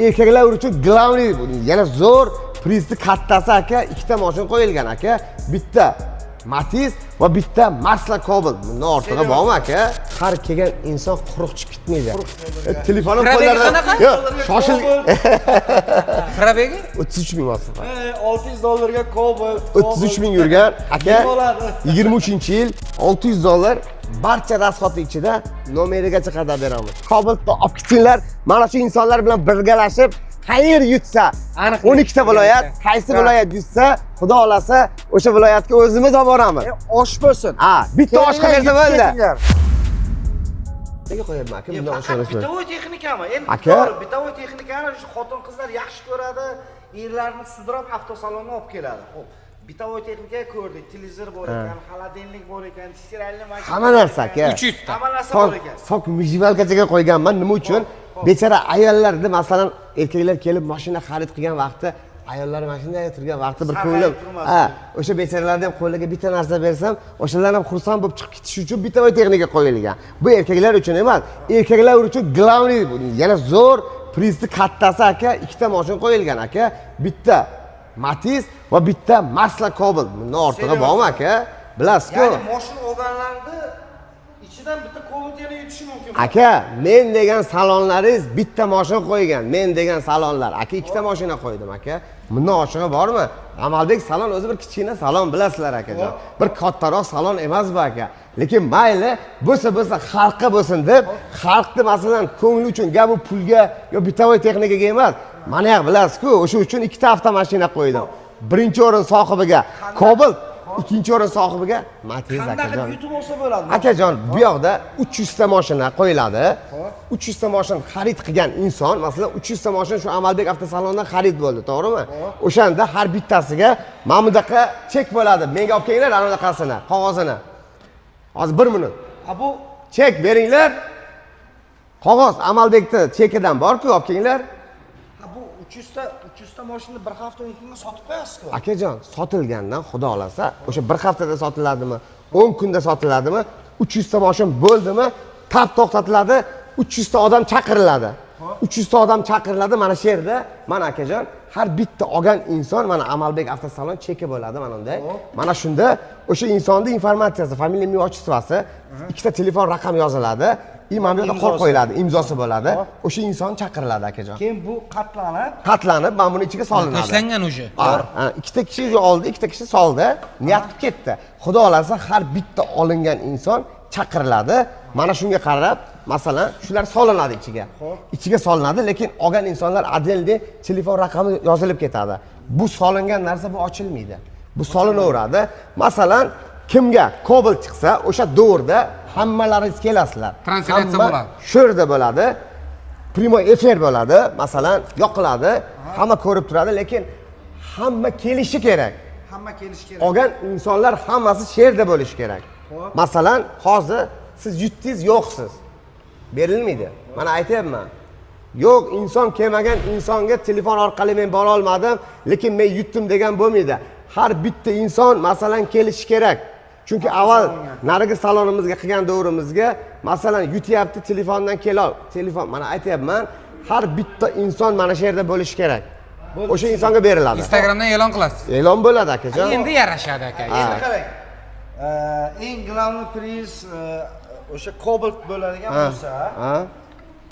erkaklar uchun glavniy yana zo'r prizni kattasi aka, ikkita mashina qo'yilgan aka. Bitta Matiz va bitta Masla Cobalt. Bundan ortig'i bormi aka? Har kelgan inson quruq chiqib ketmaydi. Telefonim qo'llarda. Yo'q, shoshil. Probegi 33 ming bo'lsa. $600 Cobalt. 33 ming yurgan aka. 23-yil $600 barcha rasxoti ichida nomerigacha qadar beramiz. Cobaltni olib ketinglar. Mana shu insonlar bilan birgalashib qayer yutsa, 12 ta viloyat, qaysi viloyat yutsa, Xudo xolasa o'sha viloyatga o'zimiz olib boramiz. Osh bo'lsin. Ha, bitta oshqa bersa bo'ldi. Nega qo'yapman aka? Bundan oshqolasa. Bitovoy texnikami? Endi aka, bitovoy texnikani shu xotin qizlar yaxshi ko'radi, erlarni sudrab avtosalonga olib keladi. Xo'p, bitovoy texnika ko'rdik, televizor bor ekan, xolodilnik bor ekan, stiralniy mashina. Hamma narsa aka. 300 ta. Hamma narsa bor ekan. Sok mijivalkachaga qo'yganman. Nima uchun? Bechara ayollarda masalan erkaklar kelib mashina xarid qilgan vaqtda ayollar mashinada turgan vaqtda bir ko'nglim, o'sha becharalarga ham qo'liga bitta narsa bersam, o'shalar ham xursand bo'lib chiqib ketish uchun bitovoy texnika qo'yilgan. Bu erkaklar uchun emas, erkaklar uchun glavniy yana zo'r prizni kattasi aka, ikkita mashina qo'yilgan aka. Bitta Matiz va bitta Masla Cobalt. Bundan ortig'i bormi aka? Bilasiz-ku. Ya'ni mashina olganlarda ichidan bitta Cobalt yana yutishi mumkin. Aka, men degan salonlaringiz bitta mashina qo'ygan. Men degan salonlar. Aka, ikkita mashina qo'ydim aka. Bundan oshig'i bormi? Amaldek salon o'zi bir kichkina salon bilasizlar akajon. Bir kattaroq salon emas bu aka. Lekin mayli, bo'lsa xalqqa bo'lsin deb, xalqni masalan ko'ngli uchun bu pulga yo bitovoy texnikaga emas. Mana yoq bilasiz-ku, o'sha uchun ikkita avtomashina qo'ydim. Birinchi o'rin sohibiga Cobalt, ikkinchi o'rin sohibiga Matiz akajon. Qanday yutib olsa bo'ladi? Akajon, bu yoqda 300 ta mashina qo'yiladi. 300 ta mashina xarid qilgan inson, masalan 300 ta mashina shu Amalbek avtosalonidan xarid bo'ldi, to'g'rimi? O'shanda har bittasiga mana bunaqa chek bo'ladi. Menga olib kelinglar ana bunaqasini, qog'ozini. Hozir 1 minut. Bu chek beringlar. Qog'oz Amalbekni chekidan bor-ku, olib kelinglar. bu 300 ta mashina bir haftadan keyin sotib qo'yasiz-ku. Akajon, sotilgandan Xudo xolasa, o'sha bir haftada sotiladimi, 10 kunda sotiladimi, 300 ta mashina bo'ldimi, tap to'xtatiladi, 300 ta odam chaqiriladi. 300 ta odam chaqiriladi mana shu yerda. Mana akajon, har bitta olgan inson mana Amalbek avtosalon cheki bo'ladi mana bunday. Mana shunda o'sha insonning informatsiyasi, familiya, imzo, otchествоsi, ikkita telefon raqami yoziladi. Mana bu yerda qo'l qo'yiladi, imzosi bo'ladi. O'sha inson chaqiriladi akajon. Keyin bu qatlanib, mana buni ichiga solinadi. Tashlangan o'sha. Ikkita kishi oldi, ikkita kishi soldi, niyat qilib ketdi. Xudo xolasa har bitta olingan inson chaqiriladi. Mana shunga qarab, masalan, shular solinadi ichiga. Ichiga solinadi, lekin olgan insonlar adildi telefon raqami yozilib ketadi. Bu solingan narsa bu ochilmaydi. Bu solinaveradi. Masalan, kimga Cobalt chiqsa, o'sha davrda hammalaringiz kelasizlar. Translyatsiya bo'ladi. Shu yerda bo'ladi. Primo efir bo'ladi, masalan, yoqiladi, hamma ko'rib turadi, lekin hamma kelishi kerak. Hamma kelishi kerak. Olgan insonlar hammasi shu yerda bo'lishi kerak. Masalan, hozir siz yutdingiz, yo'qsiz. Berilmaydi. Mana aytayapman. Yo'q, inson kelmagan insonga telefon orqali men bora olmadim, lekin men yutdim degan bo'lmaydi. Har bitta inson masalan kelishi kerak. Chunki avval narigi salonimizga qilgan davrimizga masalan yutyapti, telefondan kelol. Telefon, mana aytayapman, har bitta inson mana shu yerda bo'lishi kerak. O'sha insonga beriladi. Instagramdan e'lon qilasiz. E'lon bo'ladi akajon. Endi yarashadi aka. Endi qarang. Eng glavniy priz o'sha Cobalt bo'ladigan bo'lsa,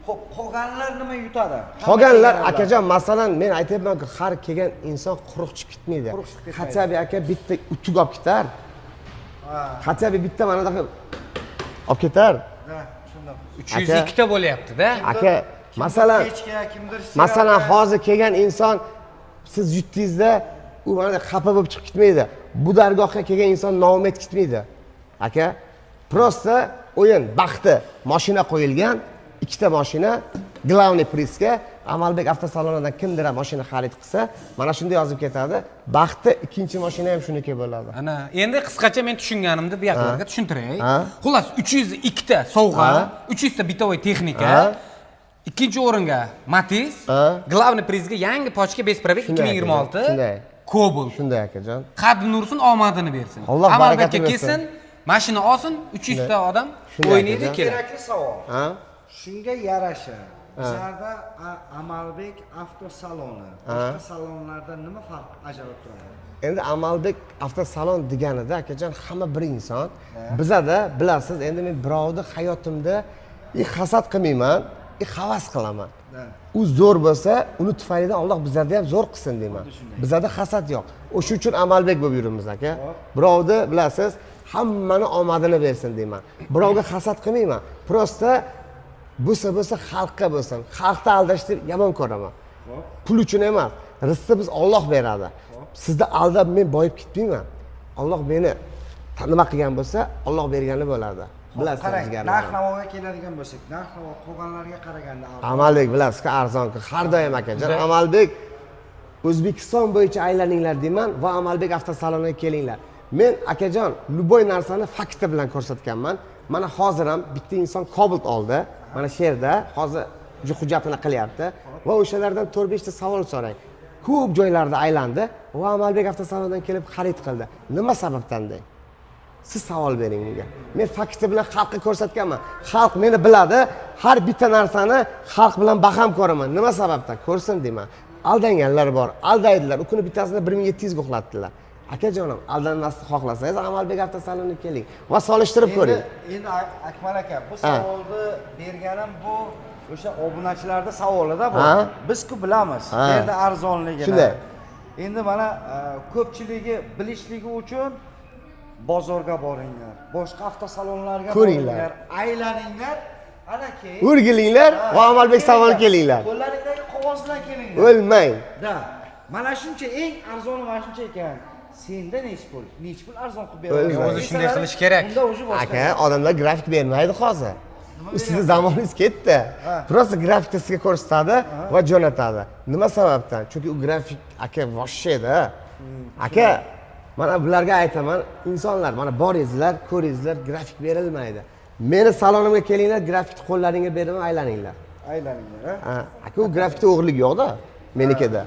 xo'p, qolganlar nima yutadi? Qolganlar akajon, masalan, men aytayapman-ku, har kelgan inson quruq chiqib ketmaydi. Xatsabi aka bitta utug olib ketar. Xatsabi bitta mana bunaqa olib ketar. Ha, shunday. 302 ta bo'lyapti-da. Aka, masalan, hozir kelgan inson siz yutdingizda, u mana xafa bo'lib chiqib ketmaydi. Bu dargohga kelgan inson noumid ketmaydi. Aka, prosta o'yin, baxti, mashina qo'yilgan, ikkita mashina glavniy prizga Amalbek avtosalonidan kimdir mashina xarid qilsa, mana shunday yozib ketadi. Baxti ikkinchi mashina ham shuniki bo'ladi. Ana, endi qisqacha men tushunganimni bu yoqlarga tushuntiray. Xullas, 302 ta sovg'a, 300 ta bitovoy texnika. Ikkinchi o'ringa Matiz, glavniy prizga yangi pochka bespravek 2026. Shunday. Cobalt. Shunday akajon. Qaddi nursin, omadini bersin. Alloh Amalbekka kelsin, mashina olsin, 300 ta odam o'ynaydi, keladi. Kerakli savol. Shunga yarasha Bizlarda Amalbek avtosaloni. Boshqa salonlarda nima farq ajralib turadi? Endi Amalbek avtosalon deganida akajon hamma bir inson. Bizada bilasiz, endi men birovni hayotimda hasad qilmayman, havas qilaman. U zo'r bo'lsa, uni tufaylidan Alloh bizlarda ham zo'r qilsin deyman. Bizada hasad yo'q. O'sha uchun Amalbek bo'lib yuribmiz aka. Birovni bilasiz, hammani omadini bersin deyman. Birovga hasad qilmayman. Prosta bo'lsa xalqqa bo'lsin. Xalqni aldashni yomon ko'raman. Pul uchun emas. Rizqni biz Alloh beradi. Sizni aldab men boyib ketmayman. Alloh meni nima qilgan bo'lsa, Alloh bergani bo'ladi. Bilasiz, narx-navoga keladigan bo'lsak, narx-navo qolganlarga qaraganda Amalbek bilasiz-ku arzon-ku. Har doim akajon Amalbek O'zbekiston bo'yicha aylaninglar deyman va Amalbek avtosaloniga kelinglar. Men akajon любой narsani fakti bilan ko'rsatganman. Mana hozir ham bitta inson Cobalt oldi. Mana shu yerda hozir hujjatini qilyapti va o'shalardan 4-5 ta savol so'rang. Ko'p joylarda aylandi va Amalbek avtosalonidan kelib xarid qildi. Nima sababdan deng? Siz savol bering menga. Men fakti bilan xalqqa ko'rsatganman. Xalq meni biladi. Har bitta narsani xalq bilan baham ko'raman. Nima sababdan? Ko'rsin deyman. Aldanganlar bor. Aldaydilar. U kuni bittasini 1700 ga uxlatdilar. Akajonim, aldanmasni xohlasangiz Amalbek avtosaloniga keling va solishtirib ko'ring. Endi Akmal aka, bu savolni berganim bu o'sha obunachilarda savolida bu. Biz-ku bilamiz. Bu yerda arzonligini. Shunday. Endi mana ko'pchiligi bilishligi uchun bozorga boringlar, boshqa avtosalonlarga boringlar, aylaninglar, ana keyin O'rgilinglar va Amalbek saloniga kelinglar. qo'llaringdagi qog'oz bilan kelinglar. O'lmang. Da. Mana shuncha eng arzoni mana shuncha ekan. Senda nech pul arzon qilib O'zi beradi. shunday qilish kerak. Unda o'zi boshqa. Aka, odamlar grafik bermaydi hozir. Sizni zamoningiz ketdi. Prosta grafikni sizga ko'rsatadi va jo'natadi. Nima sababdan? Chunki u grafik aka voshsheda. Aka, mana bularga aytaman, insonlar mana boringizlar, ko'ringizlar, grafik berilmaydi. Meni salonimga kelinglar, grafikni qo'llaringga beraman, aylaninglar. Aylaninglar, ha? Aka, u grafikda o'g'rilik yo'q-da, menikida.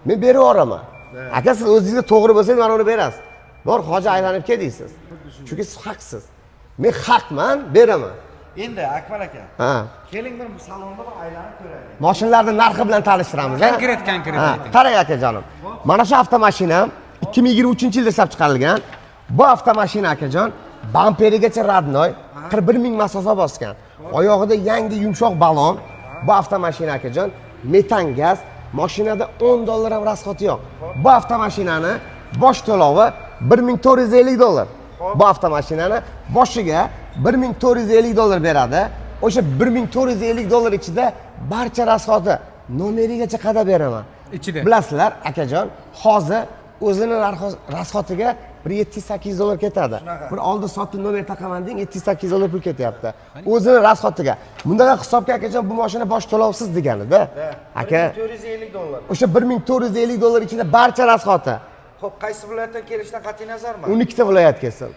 Men berib yuboraman. Aka, siz o'zingizga to'g'ri bo'lsangiz, mana uni berasiz. Bor, hoji aylanib kel deysiz. Chunki siz haqsiz. Men haqman, beraman. Endi Akmal aka. Keling bir salonda aylanib ko'raylik. Mashinalarning narxi bilan tanishtiramiz, ha? Konkret. Qarang akajonim. Mana shu avtomashinam 2023-yilda ishlab chiqarilgan. Bu avtomashina akajon bamperigacha radnoy, 41 ming masofa bosgan. Oyog'ida yangi yumshoq balon. Bu avtomashina akajon metan gaz. Mashinada $10 ham rasxoti yo'q. Bu avtomashinani bosh to'lovi $1450. Bu avtomashinani boshiga $1450 beradi. O'sha $1450 ichida barcha rasxoti nomerigacha qadab beraman. Ichida. Bilasizlar, akajon, hozir o'zini rasxotiga $700-800 ketadi. Bir oldi sotdi nomer taqaman deng, $700-800 pul ketyapti. O'zini rasxotiga. Bundaqa hisobga akajon bu mashina bosh to'lovsiz deganida. Aka, $1450. o'sha $1450 ichida barcha rasxoti. Xo'p, qaysi viloyatdan kelishdan qat'iy nazarmi? 12 ta viloyat kelsin.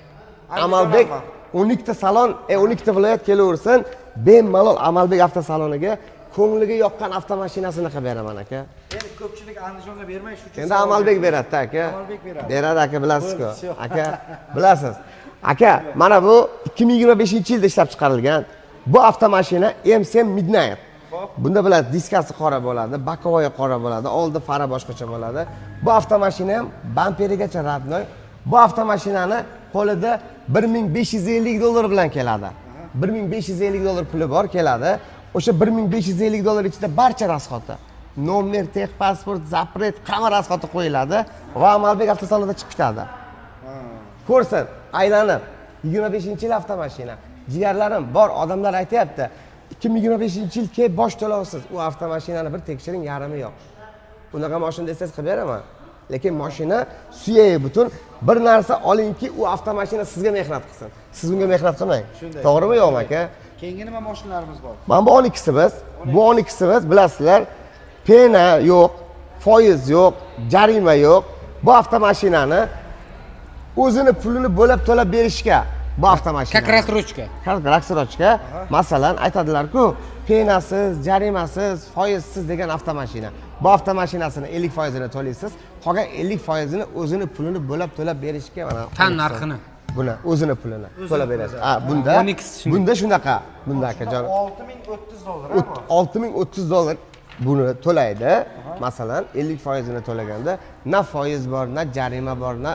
Amalbek 12 ta salon, 12 ta viloyat kelaversin. Bemalol Amalbek avtosaloniga ko'ngliga yoqqan avtomashinasini qilib beraman aka. Endi ko'pchilik Andijonga bermay shu uchun. Endi Amalbek beradi aka. Amalbek beradi. Beradi aka, bilasiz-ku. Aka, bilasiz. Aka, mana bu 2025-yilda ishlab chiqarilgan. Bu avtomashina MC Midnight. Bunda bilasiz, diskasi qora bo'ladi, bokovoyi qora bo'ladi, oldi fara boshqacha bo'ladi. Bu avtomashina ham bamperigacha radnoy. Bu avtomashinani qo'lida $1550 bilan keladi. $1550 puli bor keladi. O'sha $1550 ichida barcha rasxoti, nomer, texpasport, zapret, hamma rasxoti qo'yiladi va Amalbek avtosalonida chiqib ketadi. Ko'rsin, aylanib 25-yil avtomashina. Jigarlarim bor, odamlar aytayapti. 2025-yil kelib bosh to'lovsiz. U avtomashinani bir tekshiring, yarimi yo'q. Unaqa mashina desangiz qilib beraman. Lekin mashina suyagi butun. Bir narsa olingki, u avtomashina sizga mehnat qilsin. Siz unga mehnat qilmang. To'g'rimi yo'qmi aka? Keyingi nima mashinalarimiz bor? Mana bu 12si biz. Bu 12si biz, bilasizlar, pena yo'q, foiz yo'q, jarima yo'q. Bu avtomashinani o'zini pulini bo'lib to'lab berishga bu avtomashina. Как рассрочка. Raksrochka, masalan, aytadilar-ku, penasiz, jarimasiz, foizsiz degan avtomashina. Bu avtomashinasini 50% to'laysiz, qolgan 50%ni o'zini pulini bo'lib to'lab berishga mana Tan narxini. Buni o'zini pulini to'lab berasiz. Ha, bunda 12 shunday. bunda shunaqa. Bunda akajon $6030 bu. $6030 buni to'laydi. Masalan, 50% ni to'laganda na foiz bor, na jarima bor, na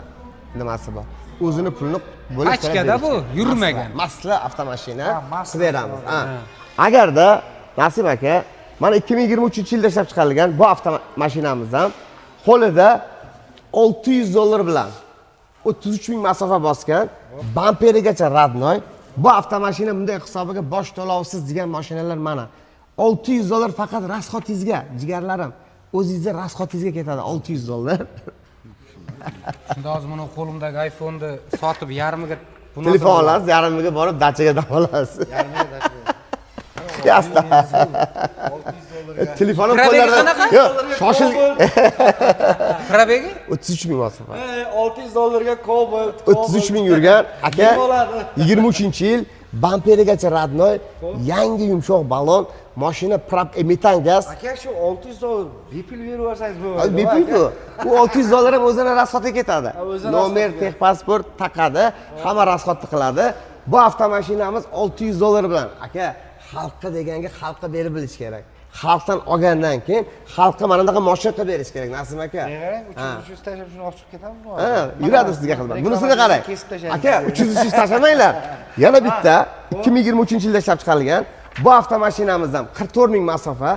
nimasi bor. O'zini pulini bo'lib Pachkada bu yurmagan. Masla avtomashina masla qilib beramiz. Agarda Nasib aka mana 2023-yilda ishlab chiqarilgan bu avtomashinamiz ham qo'lida $600 bilan 33 ming masofa bosgan, bamperigacha radnoy. Bu avtomashina bunday hisobiga bosh to'lovsiz degan mashinalar mana. $600 faqat rasxotingizga, jigarlarim. O'zingizga rasxotingizga ketadi $600. Shunda hozir mana qo'limdagi iPhone'ni sotib yarmiga Telefon olasiz, yarmiga borib dachaga dam olasiz. Yasta. Telefonim qo'llarda. Yo'q, shoshil. Probegi? 33 ming masofa. $600 ga Cobalt. 33 ming yurgan aka 23-yil bamperigacha radnoy, yangi yumshoq balon, mashina metan gaz. Aka shu $600 bepul berib yuborsangiz bo'ladi. Bepul-ku. Bu $600 ham o'zini rasxotga ketadi. Nomer, texpasport taqadi, hamma rasxotni qiladi. Bu avtomashinamiz $600 bilan. Aka, xalqqa deganga xalqqa berib bilish kerak. Xalqdan olgandan keyin xalqqa mana bunaqa mashina qilib berish kerak, Nasim aka. Qarang, 300 tashlab shuni olib chiqib ketamizmi? Ha, yuradi sizga xizmat. Bunisini qarang. Aka, 300 tashlamanglar. Yana bitta 2023-yilda ishlab chiqarilgan bu avtomashinamiz ham 44 ming masofa,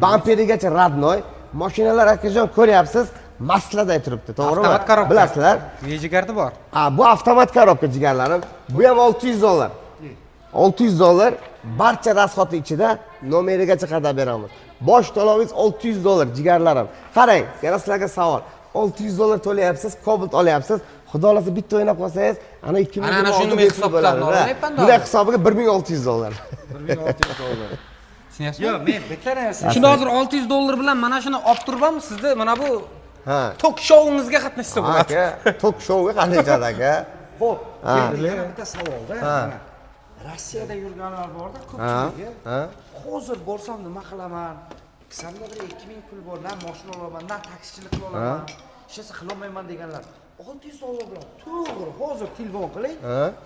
bamperigacha radnoy, mashinalar akajon ko'ryapsiz, maslada turibdi, to'g'rimi? Avtomat korobka. Bilasizlar? Jigardi bor. Ha, bu avtomat korobka jigarlarim. Bu ham $600. $600 barcha rasxoti ichida nomerigacha qadar beramiz. Bosh to'lovingiz $600 jigarlarim. Qarang, yana sizlarga savol. $600 to'layapsiz, Cobalt olyapsiz. Xudo xolasa bitta o'ynab qolsangiz, ana 2000 ana shuni men hisobdan olmayapman. Bular hisobiga $1600. $1600. Tushunyapsizmi? Yo'q, men bitta narsa. Shunda hozir $600 bilan mana shuni olib turibman, sizni mana bu Ha. tok showingizga qatnashsa bo'ladi. Aka, tok shouga qanchada aka? Xo'p, endi yana bitta savolda. Rossiyada yurganlar borda ko'pchiligi. Hozir borsam nima qilaman? Qismda bir 2000 pul bor, na mashina olaman, na taksichilik qilaman. Hech narsa qilolmayman deganlar. $600 bilan to'g'ri, hozir telefon qiling.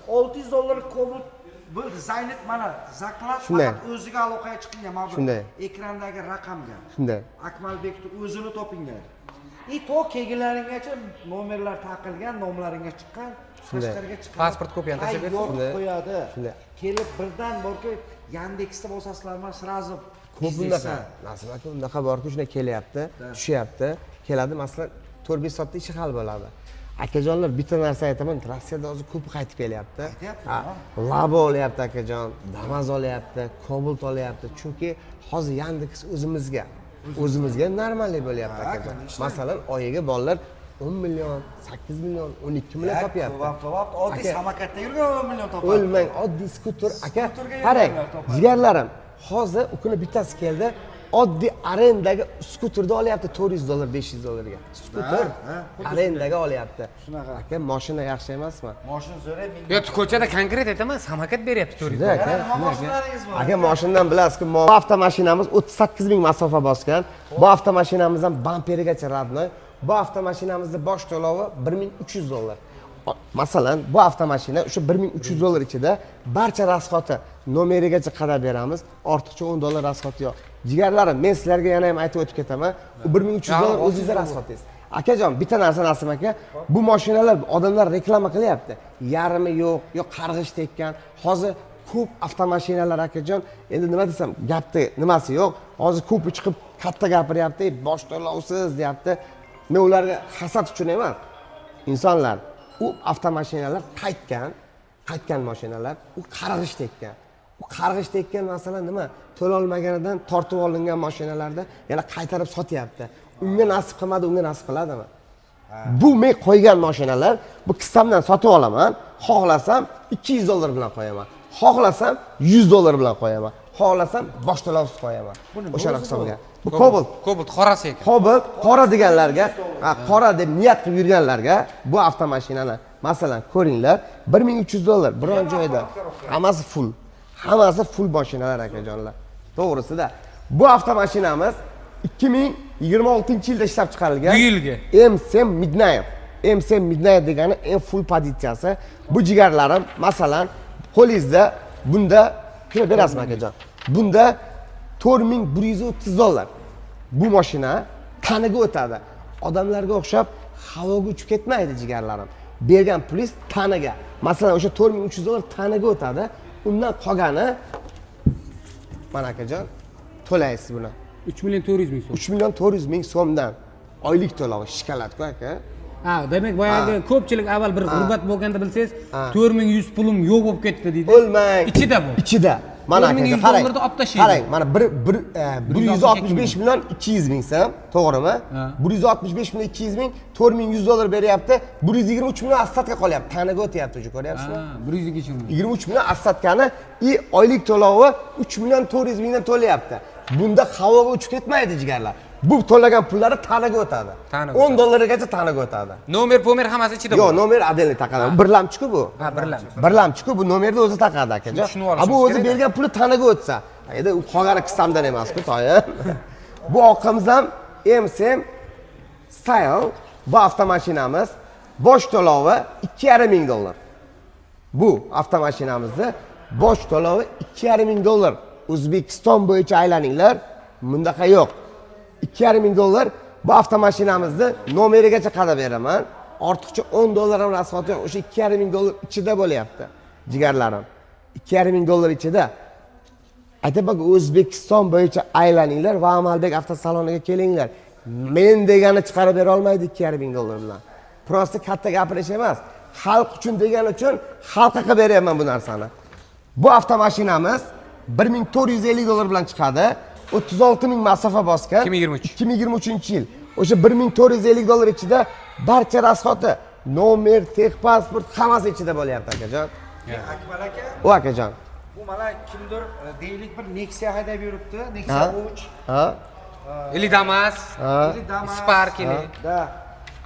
$600 Cobalt bu Zaynab mana zaklab faqat o'ziga aloqaga chiqingan mana bu ekrandagi raqamga. Shunday. Akmalbekning o'zini topinglar. To kelganlaringgacha nomerlar taqilgan, nomlaringga chiqqan, tashqariga chiqqan. Pasport kopiyani tashlab bersin. Qo'yadi. Kelib birdan borki, Yandexda bo'lsasizlarmi, sразу ko'p bunaqa. Nasib aka bunaqa borki, shunday kelyapti, tushyapti, keladi, masalan 4-5 soatda ishi hal bo'ladi. Akajonlar, bitta narsa aytaman, Rossiyada hozir ko'p qaytib kelyapti. Labo olyapti akajon, Damas olyapti, Cobalt olyapti. Chunki hozir Yandex o'zimizga normalniy bo'lyapti akajon. Masalan, oyiga bolalar 10 million, 8 million, 12 million topyapti. Oddiy samokatda yurgan 10 million topadi. O'lmang, oddiy skuter. Aka, qarang, jigarlarim, hozir u kuni bittasi keldi, oddiy arendaga skuterni olyapti $400, $500 ga. Skuter arendaga olyapti. Shunaqa. Aka, mashina yaxshi emasmi? Mashina zo'rab Yo'q, ko'chada konkret aytaman, samokat beryapti to'g'ri. Aka, mashinadan bilasizki, bu avtomashinamiz 38 ming masofa bosgan. Bu avtomashinamiz ham bamperigacha radnoy. Bu avtomashinamizning bosh to'lovi $1300. Masalan, bu avtomashina o'sha $1300 ichida barcha rasxoti nomerigacha qadar beramiz. Ortiqcha $10 rasxoti yo'q. Jigarlarim, men sizlarga yana ham aytib o'tib ketaman. U $1300 o'zingizga rasxotingiz. Akajon, bitta narsa Nasim aka, bu mashinalar odamlar reklama qilyapti. Yarmi yo'q, qarg'ish tekkan. Hozir ko'p avtomashinalar akajon, endi nima desam, gapni nimasi yo'q. Hozir ko'pi chiqib katta gapiryapti, bosh to'lovsiz deyapti. Men ularga hasad uchun emas. Insonlar, u avtomashinalar qaytgan mashinalar, u qarg'ish tekkan. U qarg'ish tekkan masalan nima? To'lolmaganidan tortib olingan mashinalarda yana qaytarib sotyapti. Unga nasib qilmadi, unga nasib qiladimi? Bu men qo'ygan mashinalar, bu qissamdan sotib olaman, xohlasam $200 bilan qo'yaman. Xohlasam $100 bilan qo'yaman. Xohlasam bosh to'lovsiz qo'yaman. O'sha hisobga. Bu Cobalt qorasi ekan. Cobalt qora deganlarga, qora deb niyat qilib yurganlarga bu avtomashinani masalan ko'ringlar, $1300 biron joyda. Hammasi full mashinalar akajonlar. To'g'risida. Bu avtomashinamiz 2026-yilda ishlab chiqarilgan. Bu yilgi M7 Midnight. MC Midnight degani eng full pozitsiyasi. Bu jigarlarim, masalan, qo'lingizda bunda kirib berasizmi akajon? Bunda $4130. Bu mashina tanaga o'tadi. Odamlarga o'xshab havoga uchib ketmaydi jigarlarim. Bergan pulingiz tanaga. Masalan, o'sha $4300 tanaga o'tadi. Undan qolgani mana akajon to'laysiz buni. 3.400.000 so'm. 3.400.000 so'mdan oylik to'lovi shikolatku aka. Ha, demak boyagi ko'pchilik avval bir g'urbat bo'lganda bilsangiz, 4100 pulim yo'q bo'lib ketdi deydi. O'lmang. Ichida bu. Ichida. Mana akajon qarang. $4100 olib tashlaydi. Qarang, mana 165 million 200 ming so'm, to'g'rimi? 165 million 200 ming, $4100 beryapti. 123 million assatka qolyapti. Tanaga o'tyapti, o'sha ko'ryapsizmi? Ha, 102 ming. 23 million assatkani oylik to'lovi 3 million 400 mingdan to'layapti. Bunda havoga uchib ketmaydi jigarlar. Bu to'lagan pullari tanaga o'tadi. $10 tanaga o'tadi. Nomer hammasi ichida. Yo'q, nomer отдельный taqadi. Birlamchi-ku bu. Ha, birlamchi. Birlamchi-ku bu nomerni o'zi taqadi akajon. Bu o'zi bergan puli tanaga o'tsa, endi u qolgani qismdan emas-ku, to'yim. Bu oqimiz ham MSM Style bu avtomashinamiz bosh to'lovi $2.5 ming. Bu avtomashinamizni bosh to'lovi $2.5 ming. O'zbekiston bo'yicha aylaninglar, bundaqa yo'q. $2.5 bu avtomashinamizni nomerigacha qadab beraman. Ortiqcha $10 ham rasxoti yo'q. O'sha $2.5 ichida bo'lyapti. Jigarlarim. $2.5 ichida. Aytib O'zbekiston bo'yicha aylaninglar va Amalbek avtosaloniga kelinglar. Men degani chiqarib bera olmaydi $2.5 bilan. Prosta katta gapirish emas. Xalq uchun degani uchun xalqqa qilib beryapman bu narsani. Bu avtomashinamiz $1450 bilan chiqadi. 36 ming masofa bosgan. 2023-yil. O'sha $1450 ichida barcha rasxoti, nomer, texpasport hammasi ichida bo'lyapti akajon. Akmal aka. O akajon. Bu mana kimdir deylik bir Nexia haydab yuribdi. Nexia 3. Ha? Ili Damas, Spark ili. Da.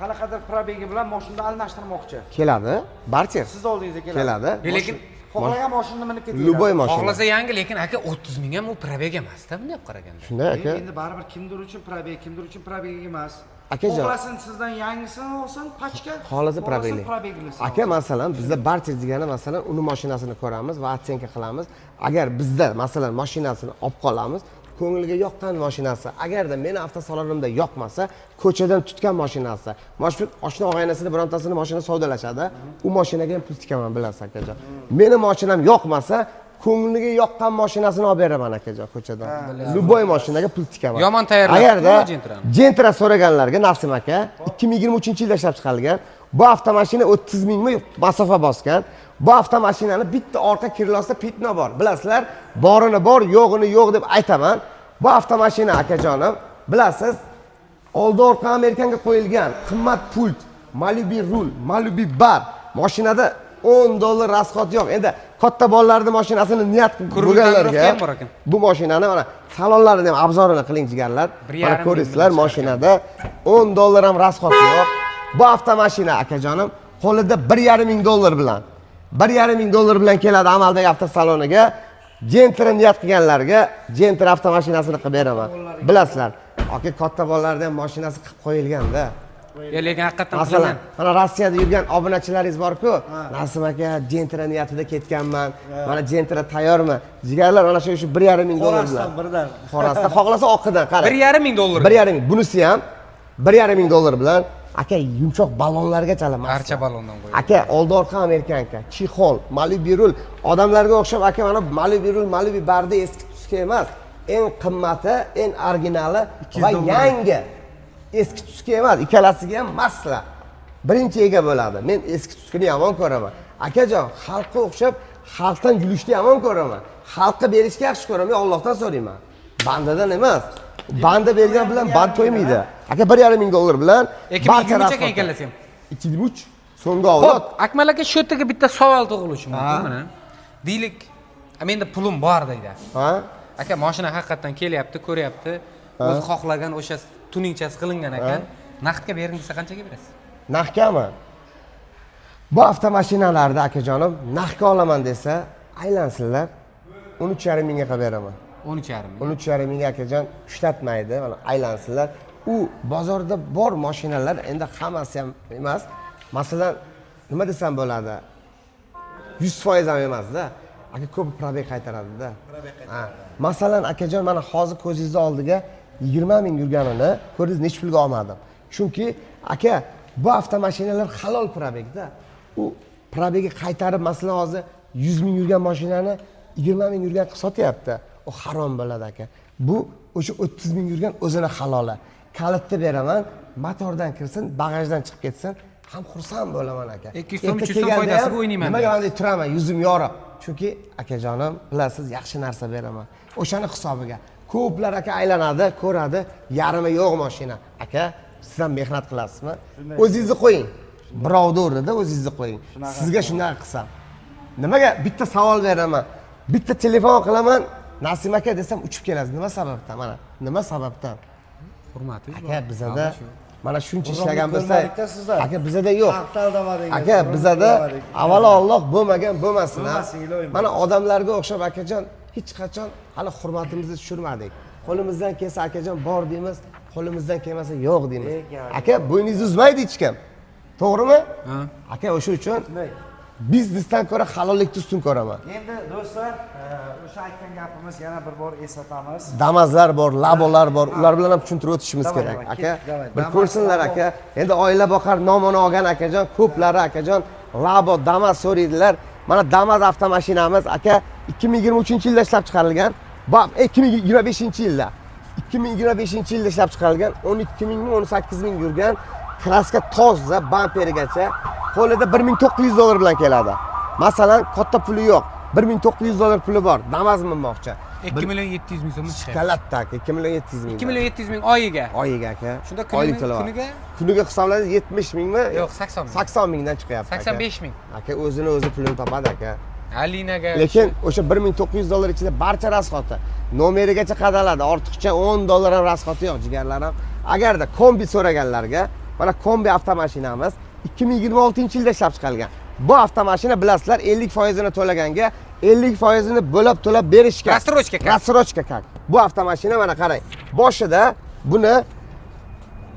Qanaqadir probegi bilan mashinani almashtirmoqchi. Keladi. Barcha Siz oldingizga keladi. Lekin xohlagan mashinani minib ketadi. Luboy mashina. Xohlasa yangi, lekin aka 30 ming ham u probeg emas-da, bunday olib qaraganda. Shunday aka. Endi baribir kimdir uchun probeg, kimdir uchun probeg emas. Akajon. Xohlasin sizdan yangisini olsin, pachka. Xohlasa probegli. probegini. Aka masalan bizda barcha degani masalan uni mashinasini ko'ramiz va otsenka qilamiz. Agar bizda masalan mashinasini olib qolamiz, ko'ngilga yoqqan mashinasi, agarda meni avtosalonimda yoqmasa, ko'chadan tutgan mashinasi, oshna og'aynasini birontasini mashina savdolashadi, u mashinaga ham pul tikaman bilasiz akajon. Meni mashinam yoqmasa, ko'ngliga yoqqan mashinasini olib beraman akajon ko'chadan. Luboy mashinaga pul tikaman. Yomon tayyorlab agarda Gentra so'raganlarga Nasim aka 2023-yilda ishlab chiqarilgan. Bu avtomashina 30 mingmi masofa bosgan. Bu avtomashinani bitta orqa kirlosda pitno bor. Bilasizlar, borini bor, yo'g'ini yo'q deb aytaman. Bu avtomashina akajonim, bilasiz, oldi orqa Amerikanga qo'yilgan qimmat pult, Malibu rul, Malibu bar. Mashinada $10 rasxot yo'q. Endi katta bolalarning mashinasini niyat bo'lganlarga bu mashinani mana salonlarini ham obzorini qiling jigarlar. Mana ko'rsizlar, mashinada $10 ham rasxot yo'q. Bu avtomashina akajonim qo'lida $1.5 ming bilan $1.5 ming keladi Amaldagi avtosaloniga. Gentra niyat qilganlarga Gentra avtomashinasini qilib beraman. Bilasizlar, aka katta bolalarning ham mashinasi qilib qo'yilganda. Lekin haqiqatan masalan, mana Rossiyada yurgan obunachilaringiz bor-ku, Nasim aka Gentra niyatida ketganman. Mana Gentra tayyormi? Jigarlar mana shu $1.5 ming bilan. Xorasdan xohlasa oqidan qarang. $1.5 ming. $1.5 ming. Bunisi ham $1.5 ming bilan aka yumshoq ballonlarga chalaman. Barcha ballondan qo'yadi. Aka oldi orqa Amerikanka, Chixol, Malibu rul odamlarga o'xshab aka mana Malibu rul, Malibu barda eski tusga emas, eng qimmati, eng originali va yangi. Eski tusga emas, ikkalasiga ham masla. Birinchi ega bo'ladi. Men eski tuskini yomon ko'raman. Akajon, xalqqa o'xshab xalqdan yulishni yomon ko'raman. Xalqqa berishga yaxshi ko'raman, Allohdan so'rayman. Bandadan emas. Banda bergan bilan band to'ymaydi. Aka $1.5 ming bilan barcha rasxot egallasam. 2003 so'nggi avlod. Akmal aka shu yerga bitta savol tug'ilishi mumkin mana. Deylik, menda pulim bor deydi. Ha? Aka mashina haqiqatan kelyapti, ko'ryapti. O'zi xohlagan o'sha tuningchasi qilingan ekan. Naqdga bering desa qanchaga berasiz? Naqdgami? Bu avtomashinalarda akajonim naqdga olaman desa, aylansinlar. 13.5 mingga qilib beraman. 13.5 ming. 13.5 mingga akajon ishlatmaydi, mana aylansinlar. U bozorda bor mashinalar endi hammasi ham emas. Masalan, nima desam bo'ladi? 100% ham emas-da. Aka ko'p probeg qaytaradi-da. Ha. Masalan, akajon mana hozir ko'zingiz oldiga 20 ming yurganini ko'rdingiz necha pulga olmadim. Chunki aka bu avtomashinalar halol probegda. U probegi qaytarib masalan hozir 100 ming yurgan mashinani 20 ming yurgan qilib sotyapti. O harom bo'ladi aka. Bu o'sha 30 ming yurgan o'zini haloli. Kalitni beraman, motordan kirsin, bagajdan chiqib ketsin, ham xursand bo'laman aka. 200 so'm 300 so'm foydasiga o'ynayman. Nimaga bunday turaman, yuzim yorib. Chunki akajonim, bilasiz, yaxshi narsa beraman. O'shani hisobiga. Ko'plar aka aylanadi, ko'radi, yarimi yo'q mashina. Aka, siz ham mehnat qilasizmi? O'zingizni qo'ying. Birovni o'rnida o'zingizni qo'ying. Sizga shunday qilsam. Nimaga bitta savol beraman? Bitta telefon qilaman, Nasim aka desam uchib kelasiz. Nima sababdan? Mana, nima sababdan? Hurmatingiz Aka bizada mana shuncha ishlagan bo'lsa, aka bizada yo'q. Aqtaldamadingiz. Aka bizada avvalo Alloh bo'lmagan bo'lmasin. Mana odamlarga o'xshab akajon hech qachon hali hurmatimizni tushirmadik. Qo'limizdan kelsa akajon bor deymiz, qo'limizdan kelmasa yo'q deymiz. Aka bo'yningizni uzmaydi hech kim. To'g'rimi? Ha. Aka o'sha uchun biznesdan ko'ra halollikni ustun ko'raman. Endi do'stlar, o'sha aytgan gapimiz yana bir bor eslatamiz. Damazlar bor, labolar bor. Ular bilan ham tushuntirib o'tishimiz Davay, kerak. davay, Aka, davay. bir Damas, ko'rsinlar labo. aka. Endi oila boqar nomini olgan akajon, ko'plari akajon labo, Damas so'raydilar. Mana Damas avtomashinamiz aka 2023-yilda ishlab chiqarilgan. Bu 2025-yilda. 2025-yilda ishlab chiqarilgan, 12 mingmi, 18 ming yurgan, kraska toza, bamperigacha. Qo'lida 1900 dollar bilan keladi. Masalan, katta puli yo'q. 1900 dollar puli bor. Damas minmoqchi. 2 million 700 ming so'm chiqadi. Kalatda aka 2 million 700 ming. 2 million 700 ming oyiga. Oyiga aka. Shunda oylik to'lov. Kuniga hisoblanadi 70 mingmi? Yo'q, 80 ming. 80 mingdan chiqyapti aka. 85 ming. Aka o'zini o'zi pulini topadi aka. Alinaga. Lekin o'sha 1900 dollar ichida barcha rasxoti, nomerigacha qadaladi. Ortiqcha 10 dollar ham rasxoti yo'q, jigarlarim. Agarda kombi so'raganlarga, mana kombi avtomashinamiz 2026-yilda ishlab chiqarilgan. Bu avtomashina bilasizlar 50% ni to'laganga 50% ni bo'lib to'lab berishga. Rassrochka kak. Rassrochka kak. Bu avtomashina mana qarang. Boshida buni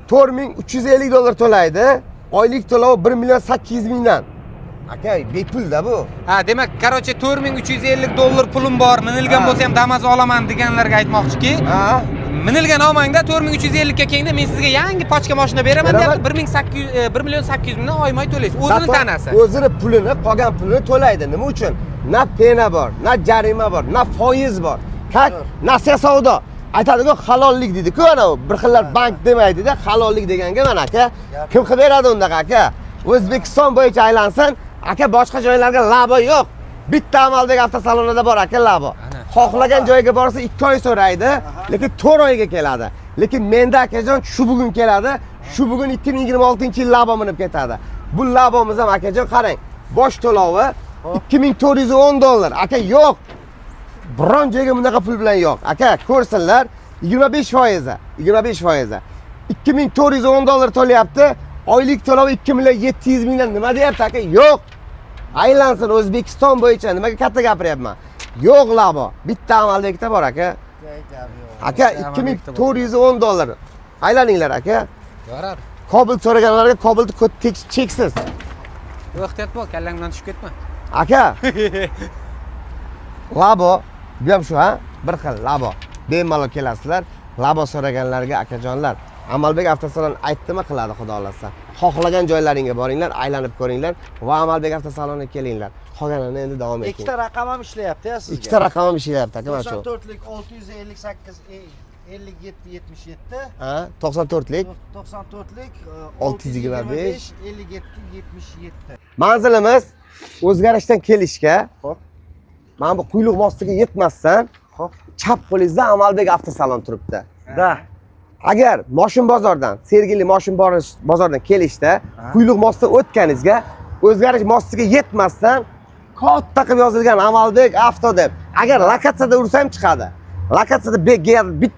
4350 dollar to'laydi. Oylik to'lovi 1 million 800 mingdan. Aka, bepulda bu. Ha, demak, qarochi 4350 dollar pulim bor, minilgan bo'lsa ham Damas olaman deganlarga aytmoqchiki. Ha? Minilgan olmangda 4350 ga kengda men sizga yangi pochka mashina beraman deyapti. 1 million 800 mingdan oymoy to'laysiz. O'zini tanasi. O'zini pulini, qolgan pulini to'laydi. Nima uchun? Na pena bor, na jarima bor, na foiz bor. Kak, nasiya savdo. Aytadiku halollik deydi-ku ana u. Bir xillar bank demaydi-da, halollik deganga mana aka. Kim qilib beradi undaqa aka? O'zbekiston bo'yicha aylansin, aka boshqa joylarga labo yo'q. Bitta Amaldek avtosalonida bor aka labo. Xohlagan joyga borsa 2 oy so'raydi, lekin 4 oyga keladi. Lekin menda akajon shu bugun keladi, shu bugun 2026-yil labo minib ketadi. Bu labomiz ham akajon qarang. Bosh to'lovi 2410 dollar. Aka yo'q. Biron joyga bunaqa pul bilan yo'q. Aka, ko'rsinlar, 25%. 25%. 2410 dollar to'layapti. Oylik to'lovi 2 million 700 mingdan nima deyapti aka? Yo'q. Aylansin O'zbekiston bo'yicha nimaga katta gapiryapman? Yo'q labo. Bitta Amaldekda bor aka. Aka 2410 dollar. Aylaninglar aka. Yorar. Kobalt so'raganlarga Kobaltni cheksiz. Ehtiyot bo'l, kallangdan tushib ketma. Aka. Labo, bu ham shu ha? Bir xil labo. Bemalol kelasizlar. Labo so'raganlarga akajonlar. Amalbek avtosalon aytdimi qiladi xudo xolasa. Xohlagan joylaringga boringlar, aylanib ko'ringlar va Amalbek avtosaloniga kelinglar. Qolganini endi davom eting. Ikkita raqam ham ishlayapti-ya sizga. Ikkita raqam ham ishlayapti aka mana shu. 94lik 658 57 77. Ha, 94lik 94lik 625 57 77. manzilimiz o'zgarishdan kelishga. Xo'p. Mana bu quyluq mostiga yetmasdan, Xo'p. chap qo'lingizda Amalbek avtosalon turibdi. Da. Agar Moshin bozordan, Sergeli Moshin bozordan kelishda quyluq mostdan o'tganingizga o'zgarish mostiga yetmasdan katta qilib yozilgan Amalbek avto deb. Agar lokatsiyada ursa ham chiqadi. Lokatsiyada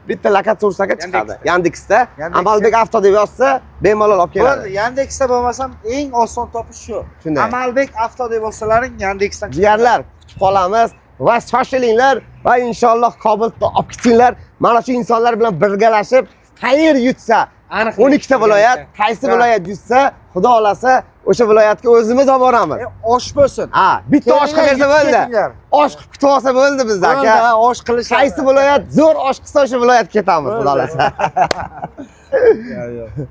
bitta lokatsiya ursa ham chiqadi. Yandexda Amalbek avto deb yozsa bemalol olib keladi. Bo'ldi, Yandexda bo'lmasam eng oson topish shu. Shunday. Amalbek avto deb olsalaring Yandexdan Jigarlar, kutib qolamiz va shoshilinglar va inshaalloh Kobaltni olib ketinglar. Mana shu insonlar bilan birgalashib, qayer yutsa, 12 ta viloyat, qaysi viloyat yutsa, xudo xolasa O'sha viloyatga o'zimiz olib boramiz. Osh bo'lsin. Ha, bitta osh Kelinglar, qilsa bo'ldi. ketinglar. Osh qilib kutib olsa bo'ldi bizda Bo'ldi, aka. osh qilish. Qaysi viloyat zo'r osh qilsa o'sha viloyatga ketamiz, xudo xolasa. Yo'q, yo'q.